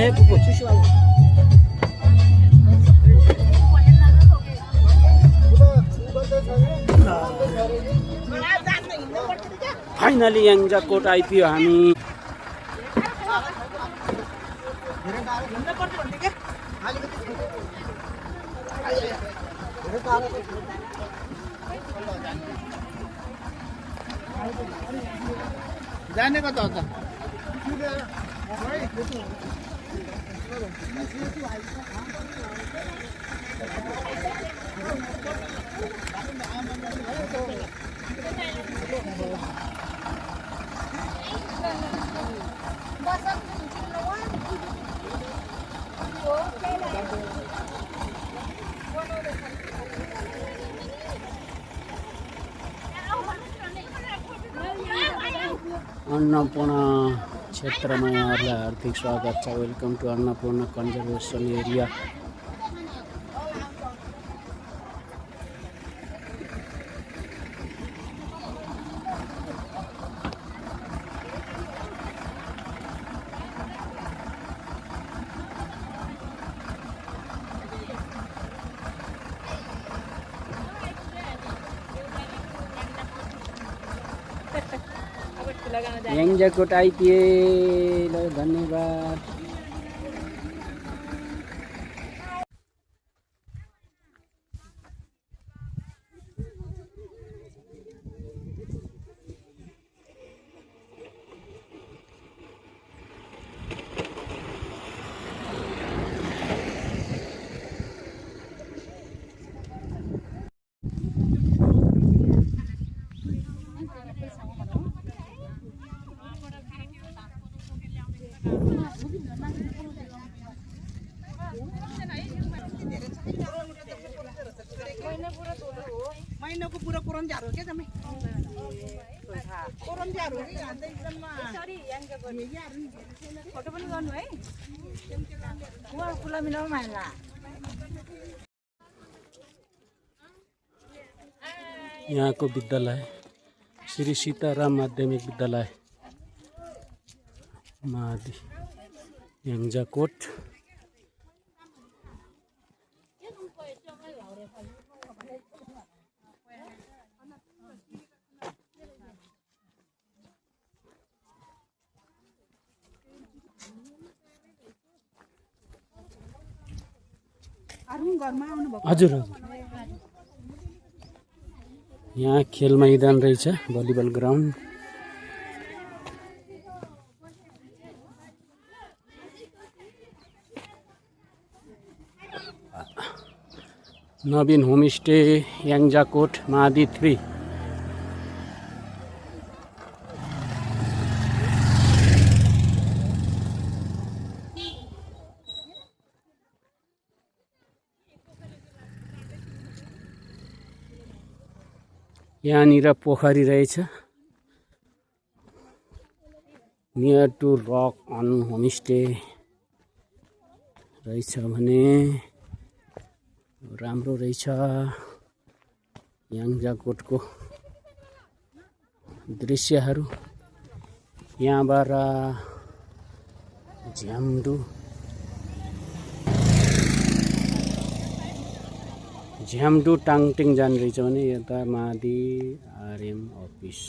पुपु सुसु बाबु फाइनली याङ्जाकोट आइपुग्यो हामी। जाने कता हो त अन्नपूर्ण क्षेत्रमा यहाँहरूलाई हार्दिक स्वागत छ। Welcome to Annapurna conservation area. Yangjakot आइपुगे ल, धन्यवाद। महिनाको पुरा कोरम झार हो क्या जम्मै कोरम झार हो कि हान्दै एकदममा सरी याङ्गा गर्ने फोटो पनि गर्नु है उहाँ खुला मिलाउनु माइला। यहाँको विद्यालय श्री सीताराम माध्यमिक विद्यालय मादी याङ्जाकोट। हजुर हजुर, यहाँ खेल मैदान रहेछ, volleyball ground. Naveen homestay Yangjakot Madi 3। यहाँनिर पोखरी रहेछ। Near to rock on homestay रहेछ भने राम्रो रहेछ। याङ्जाकोटको दृश्यहरू यहाँबाट झ्याम्डु टाङटिङ जाने रहेछ भने यता मादी आरएम अफिस।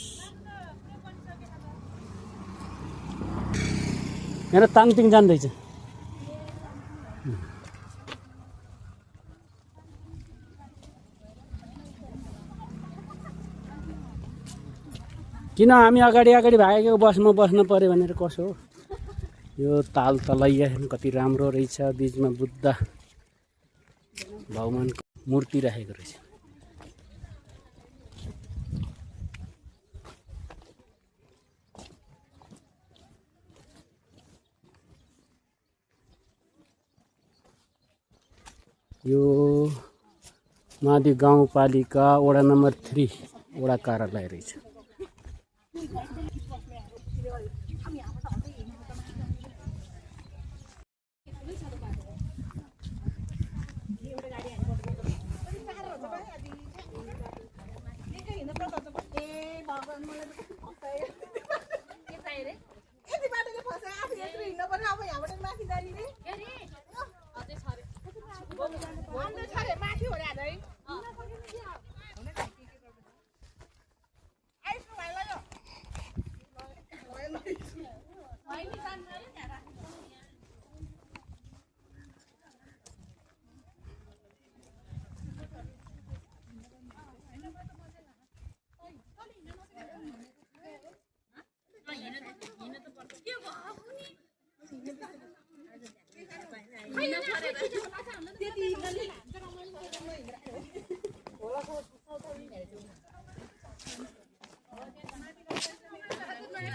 यहाँ टाङटिङ जाँदैछ। किन हामी अगाडि भागेको बसमा बस्नु पर्यो भनेर कसो हो? यो ताल तलैया कति राम्रो रहेछ। बीचमा बुद्ध भगवानको मूर्ति राखेको रहेछ। यो मादी गाउँपालिका वडा नम्बर 3 वडा कार्यालय रहेछ। यति बाटोले फसायो आफू यत्रो हिँड्नु पर्यो अब यहाँबाट माथि जाने रे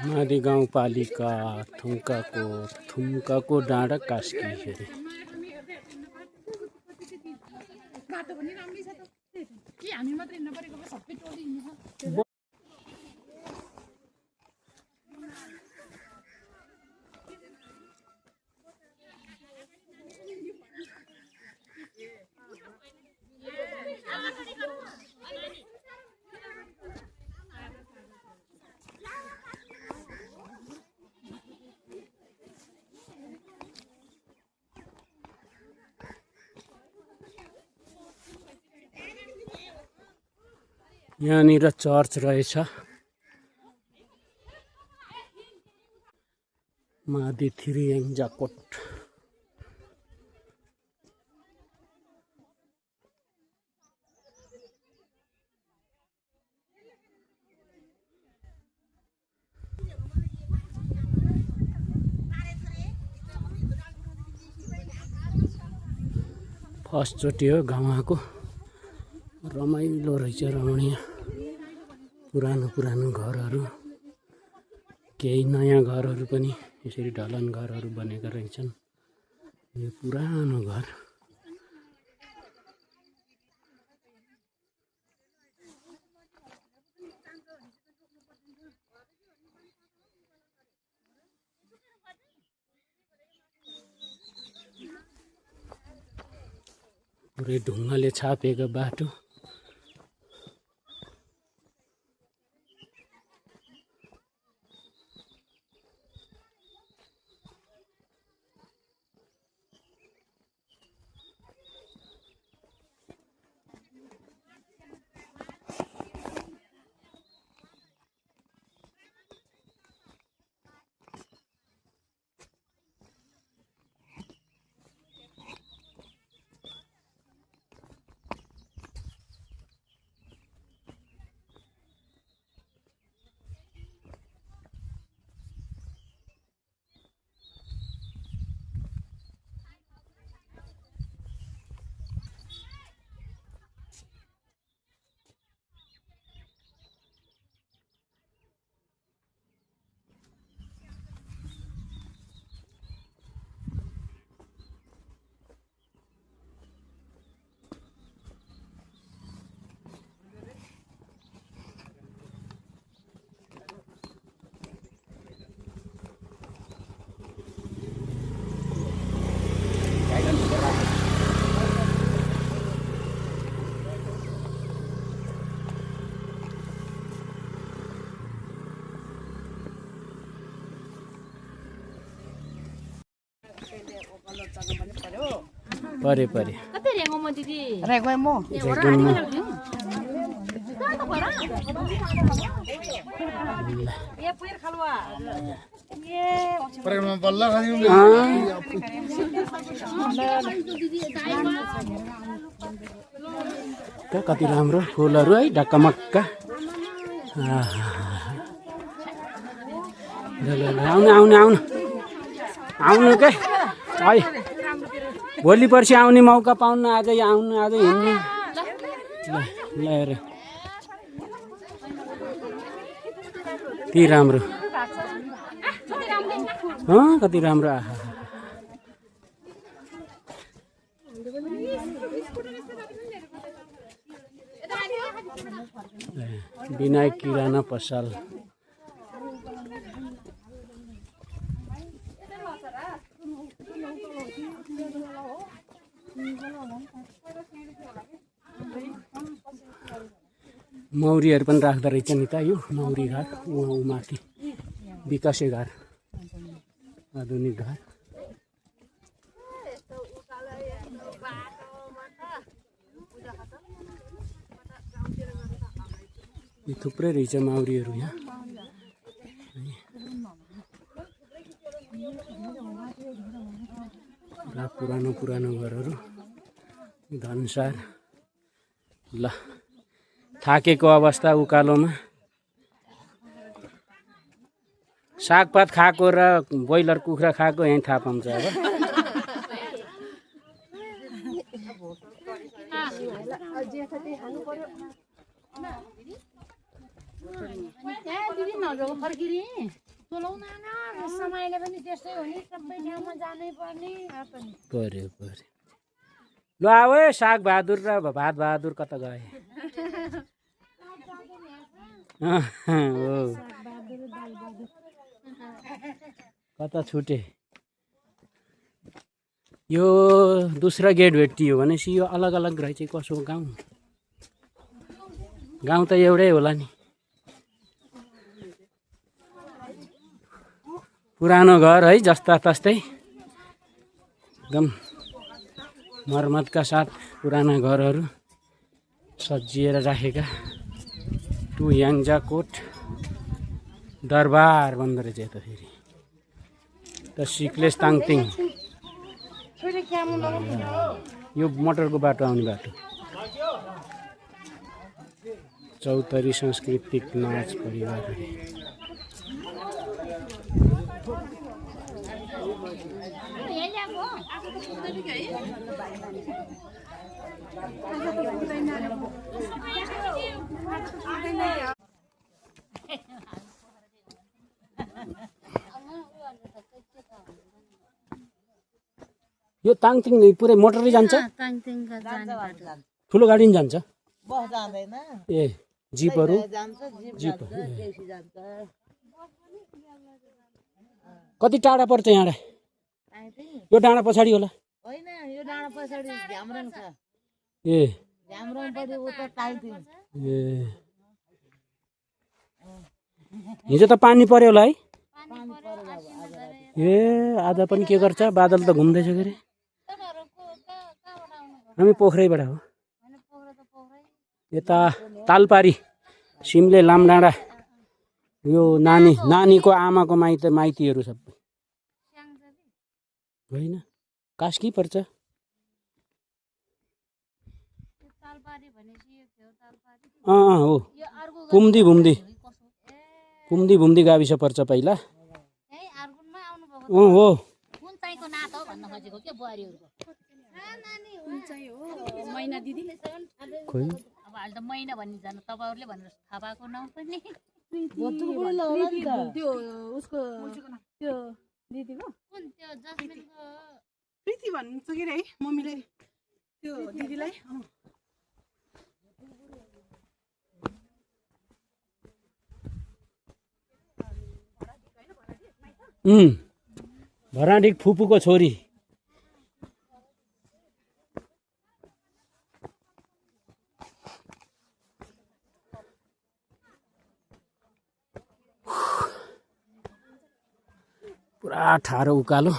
मादी गाउँपालिका थुम्काको डाँडा कास्की अरे बाटो पनि राम्रै छ त के हामी मात्र हिँड्न परेको सबै टोली हिँड्छ यहाँनिर चर्च रहेछ मादी थिरियाङ जाकोट फर्स्टचोटि हो गाउँ आएको रमाइलो रहेछ रमणीय पुरानो पुरानो घरहरू केही नयाँ घरहरू पनि यसरी ढलान घरहरू बनेका रहेछन् यो पुरानो घर पुरै ढुङ्गाले छापेको बाटो परे परे कतै रेगो म दिदी रेगो म कति राम्रो फुलहरू है ढक्कमक्का आउनु आउनु आउनु आउनु के है भोलि पर्सि आउने मौका पाउनु आज आउनु आज हिँड्नु ल कति राम्रो कति राम्रो आहा विनायक किराना पसल मौरीहरू पनि राख्दो रहेछ नि त यो मौरी घर ऊ माथि विकासे घर आधुनिक घर यो थुप्रै रहेछ माउरीहरू यहाँ पुरा पुरानो पुरानो घरहरू धनसार ल थाकेको अवस्था उकालोमा सागपात खाएको र ब्रोइलर कुखुरा खाएको यहीँ थाहा पाउँछ अब। पर्यो ल आऊ है साग बहादुर र भात बहादुर कता गए? हो कता छुटे? यो दोस्रो गेट भेटियो भनेपछि यो अलग अलग रहेछ कसो गाउँ? गाउँ त एउटै होला नि। पुरानो घर है जस्ता तस्तै एकदम मर्मतका साथ पुराना घरहरू सजिएर राखेका। टु याङ्जा कोट दरबार भन्दो रहेछ यता फेरि त सिक्लेस ताङतिङ। यो मोटरको बाटो आउने बाटो। चौतरी सांस्कृतिक नाच परिवार। यो ताङतिङ पुरै मोटरै जान्छ? ठुलो गाडी नि जान्छ? बस जाँदैन। ए जिपहरू जान्छ, जिप जान्छ। कति टाढा पर्छ यहाँबाट? यो डाँडा पछाडि होला? होइन, यो डाँडा पछाडि झ्याम्रङ छ। ए झ्याम्रङपट्टि उता ताङतिङ। ए हिजो त पानी पर्यो होला है? ए आज पनि के गर्छ? बादल त घुम्दैछ के अरे? हामी पोखरैबाट हो। यता तालपारी सिमले लामडाँडा यो नानीको आमाको माइतीहरू सबै होइन कास्की पर्छ। हो भुम्दी गाविस पर्छ पहिला। हो मैना दिदी खोइ अब अहिले त मैना भन्ने जानु तपाईहरुले भनेर थाहा पाएको नाउँ पनि त्यो उसको त्यो दिदीको कुन त्यो जस्मिनको प्रीति भन्छ के रे है मम्मीले त्यो दिदीलाई। भराडिक फुपूको छोरी। पुरा ठाडो उकालो।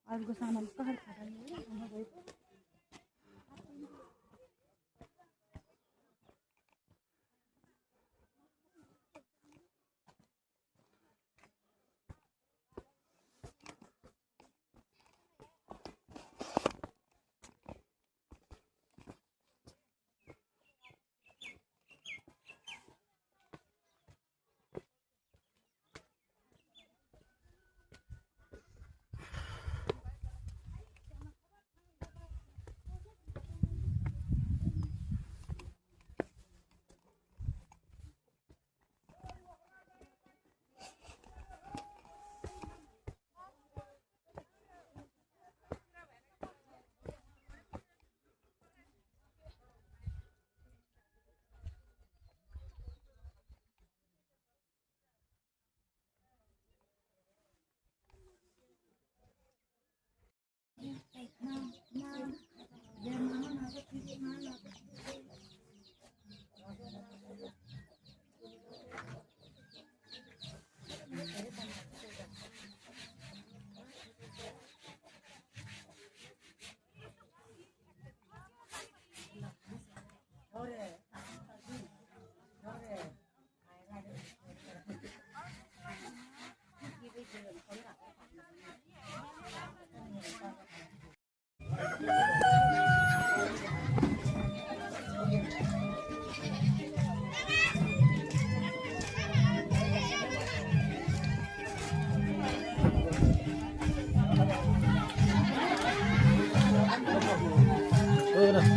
अरूको सामान कहर खाटाल्नु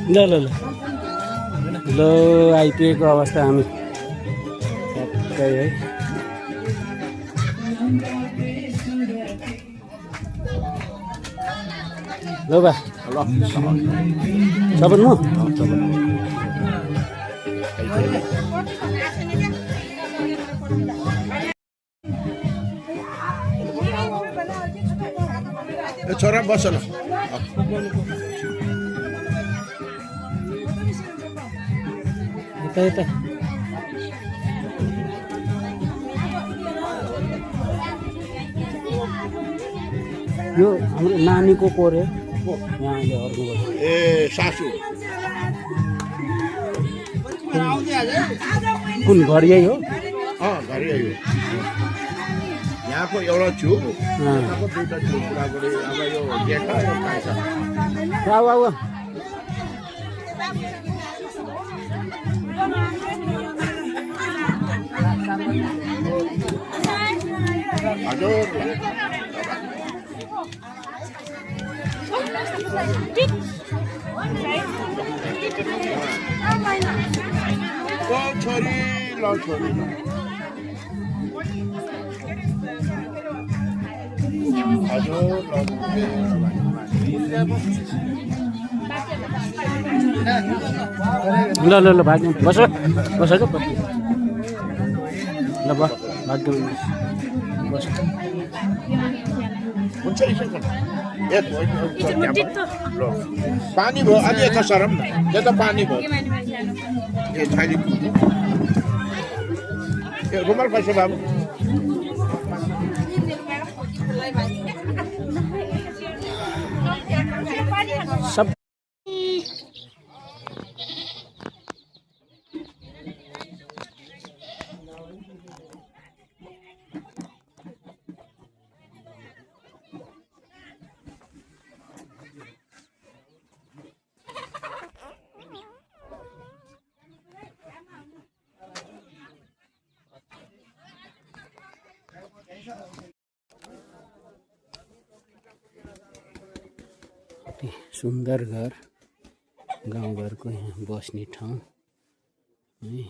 ल ल ल ल आइपुगेको अवस्था हामी ठ्याक्कै है ल बा सपन म छोरा बस न यता यता यो हाम्रो नानीको कोरे यहाँले अर्को ए सासू कुन घर यही हो घरि आयो यहाँको एउटा छु यताको दुईटा छु कुरा गरे अब यो जेठा यो कान्छा आऊ आऊ हजुर छोरी ल छोरी हजुर ल ल ल भाग्नु बस बस ल बस भाग्नु बस हुन्छ पानी भयो अलि यता सरम न त्यो त पानी भयो ए छैन ए रुमाल पैसा बाबु सब सुन्दर घर गाउँघरको यहाँ बस्ने ठाउँ है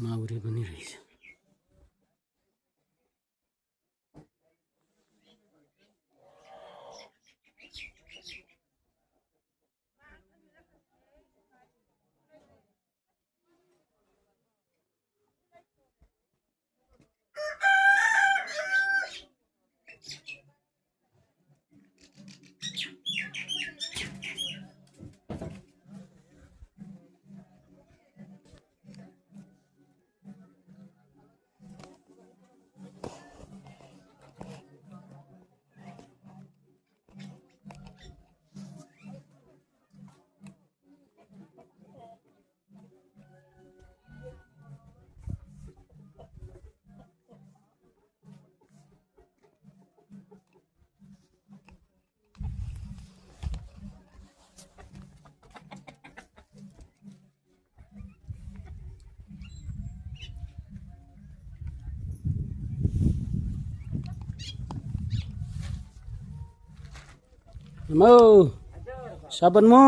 माउरी पनि रहेछ मो साबन मो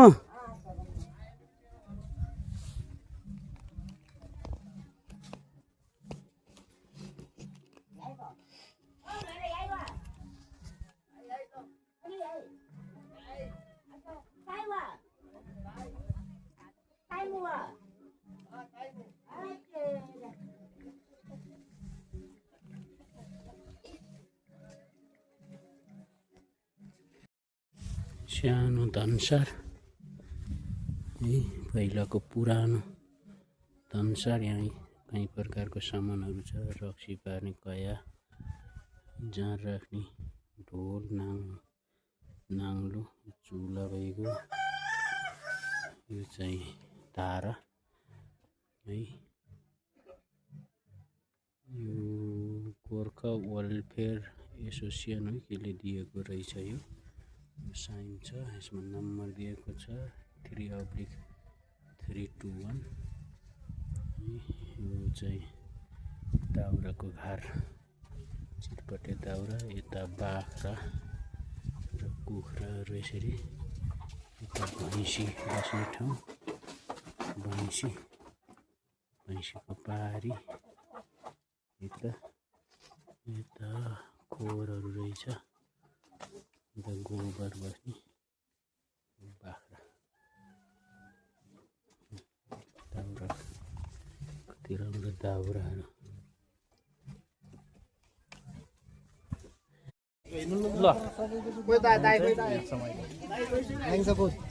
सानो धनसार है पहिलाको पुरानो धनसार यहाँ कई प्रकारको सामानहरू छ रक्सी पार्ने कया जाँड राख्ने ढोल नाङ्लो चुला भएको यो चाहिँ धारा है यो गोर्खा वेलफेयर एसोसिएसन हो केले दिएको रहेछ यो साइन छ यसमा नम्बर दिएको छ 3/321 यो चाहिँ दाउराको घर चिरपटे दाउरा यता बाख्रा र कुखुराहरू यसरी यता भैँसी बस्ने ठाउँ भैँसीको पारी यता खोरहरू रहेछ यता गोबर बस्ने बाख्रा दाउरा कति राम्रो दाउराहरू ल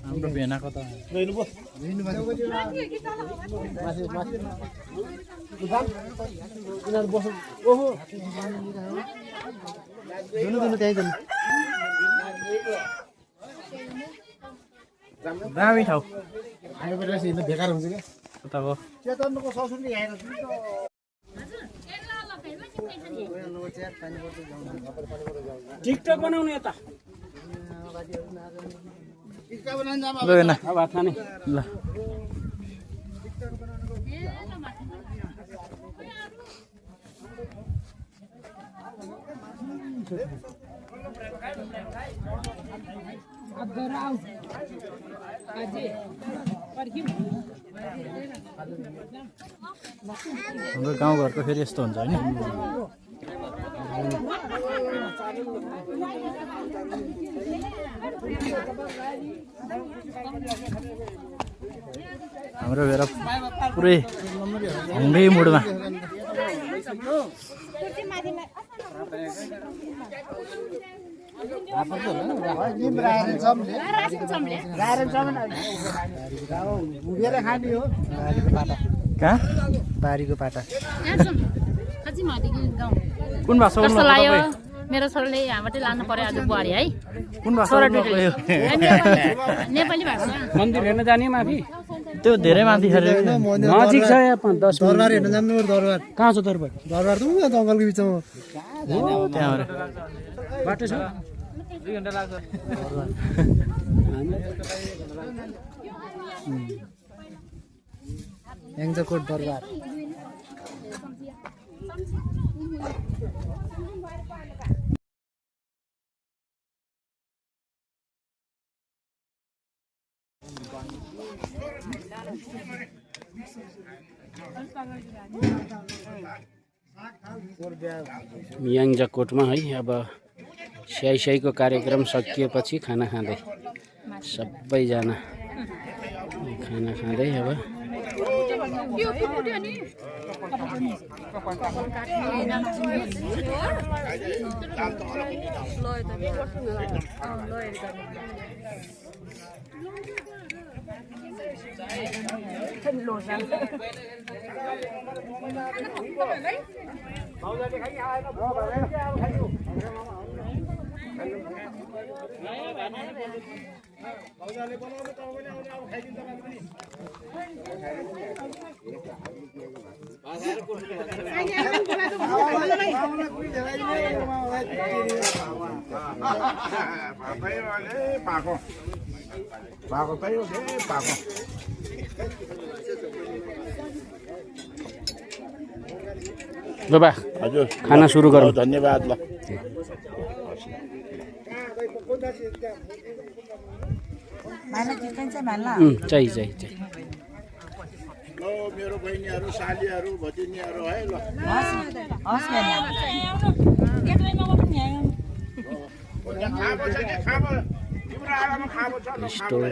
हाम्रो भेनाको त दामी ठाउँ बेकार हुन्छ क्या कताको टिकटक बनाउने यता भात खाने ल हाम्रो गाउँघरको फेरि यस्तो हुन्छ होइन हाम्रो भेर पुरै हाँगै मुडमा कहाँ बारीको पाटा कुन भाषा कस्तो लाग्यो मेरो छोराले यहाँबाटै लानु पर्यो आज बुहारी है कुन भाषा नेपाली भाषा मन्दिर हेर्न जाने माथि त्यो धेरै माथि नजिक छ यहाँ 10 दरबार हेर्न जानु दरबार कहाँ छ दरबार दरबार त उहाँ जङ्गलको बिचमा त्यहाँ बाटो छ 2 घण्टा लाग्छ याङ्जाकोट दरबार याङ्जाकोटमा है अब स्याइको कार्यक्रम सकिएपछि खाना खाँदै सबैजना खाना खाँदै अब बाबा हजुर खाना सुरु गरौँ धन्यवाद ल चाहिँ ल मेरो बहिनीहरू सालीहरू भतिनीहरू है ल स्टोर